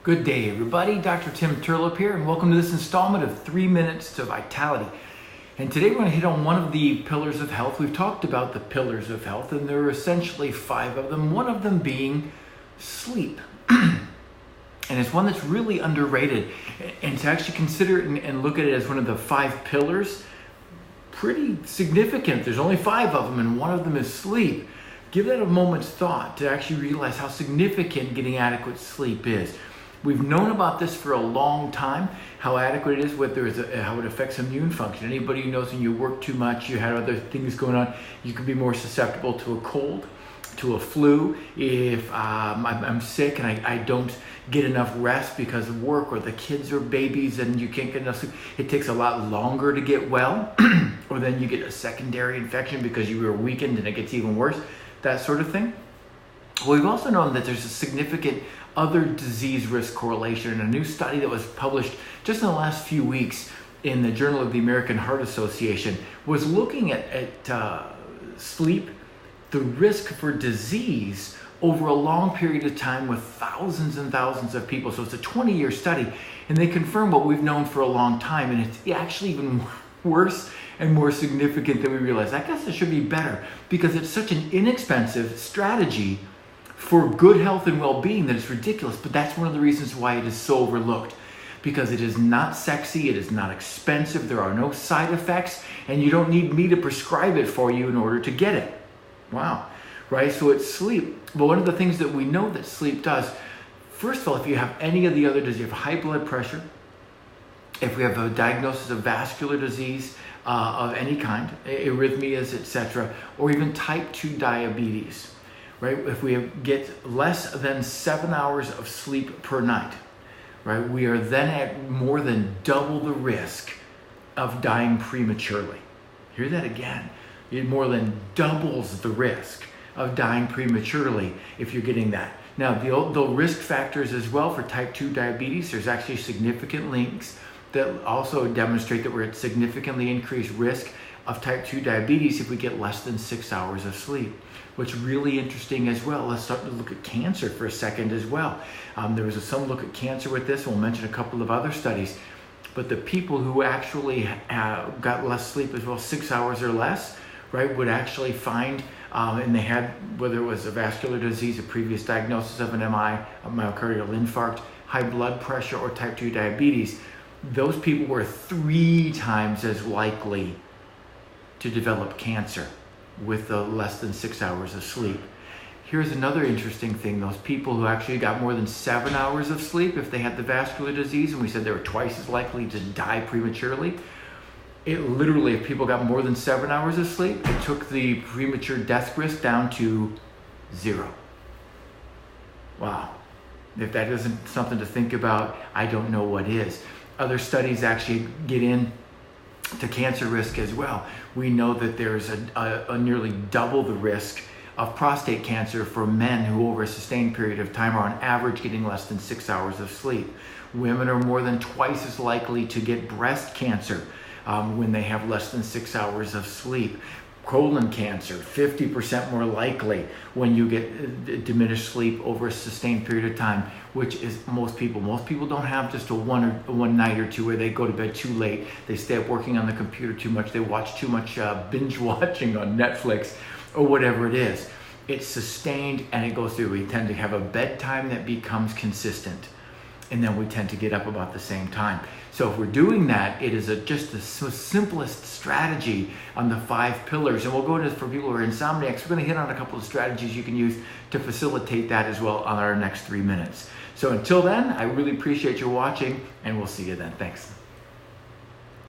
Good day, everybody. Dr. Tim Terlep here, and welcome to this installment of 3 Minutes to Vitality. And today we're going to hit on one of the pillars of health. We've talked about the pillars of health, and there are essentially 5 of them, one of them being sleep. And it's one that's really underrated. And to actually consider it and look at it as one of the 5 pillars, pretty significant. There's only 5 of them, and one of them is sleep. Give that a moment's thought to actually realize how significant getting adequate sleep is. We've known about this for a long time, how adequate it is, how it affects immune function. Anybody who knows when you work too much, you had other things going on, you could be more susceptible to a cold, to a flu. If I'm sick and I don't get enough rest because of work, or the kids are babies and you can't get enough sleep, it takes a lot longer to get well. Or then you get a secondary infection because you were weakened and it gets even worse, that sort of thing. Well, we've also known that there's a significant other disease risk correlation. And a new study that was published just in the last few weeks in the Journal of the American Heart Association was looking at sleep, the risk for disease over a long period of time with thousands and thousands of people. So it's a 20-year study, and they confirm what we've known for a long time, and it's actually even worse and more significant than we realize. I guess it should be better because it's such an inexpensive strategy for good health and well-being that it's ridiculous, but that's one of the reasons why it is so overlooked, because it is not sexy, it is not expensive, there are no side effects, and you don't need me to prescribe it for you in order to get it. Wow, right? So it's sleep. But one of the things that we know that sleep does, first of all, if you have any of the other disease, you have high blood pressure, if we have a diagnosis of vascular disease of any kind, arrhythmias, etc., or even type 2 diabetes, right? If we get less than 7 hours of sleep per night, right, we are then at more than double the risk of dying prematurely. Hear that again. It more than doubles the risk of dying prematurely if you're getting that. Now, the risk factors as well for type 2 diabetes, there's actually significant links that also demonstrate that we're at significantly increased risk of type 2 diabetes if we get less than 6 hours of sleep. What's really interesting as well, let's start to look at cancer for a second as well. There was some look at cancer with this, and we'll mention a couple of other studies. But the people who actually got less sleep as well, 6 hours or less, right, would actually find, and they had, whether it was a vascular disease, a previous diagnosis of an MI, a myocardial infarct, high blood pressure, or type 2 diabetes, those people were 3 times as likely to develop cancer with the less than 6 hours of sleep. Here's another interesting thing. Those people who actually got more than 7 hours of sleep, if they had the vascular disease, and we said they were twice as likely to die prematurely, it literally, if people got more than 7 hours of sleep, it took the premature death risk down to 0. Wow. If that isn't something to think about, I don't know what is. Other studies actually get in to cancer risk as well. We know that there's a nearly double the risk of prostate cancer for men who over a sustained period of time are on average getting less than 6 hours of sleep. Women are more than twice as likely to get breast cancer when they have less than 6 hours of sleep. Colon cancer, 50% more likely when you get diminished sleep over a sustained period of time, which is most people. Most people don't have just a one night or two where they go to bed too late, they stay up working on the computer too much, they watch too much binge watching on Netflix or whatever it is. It's sustained and it goes through. We tend to have a bedtime that becomes consistent, and then we tend to get up about the same time. So if we're doing that, it is just the simplest strategy on the 5 pillars. And we'll go into, for people who are insomniacs, we're going to hit on a couple of strategies you can use to facilitate that as well on our next 3 minutes. So until then, I really appreciate you watching, and we'll see you then. Thanks.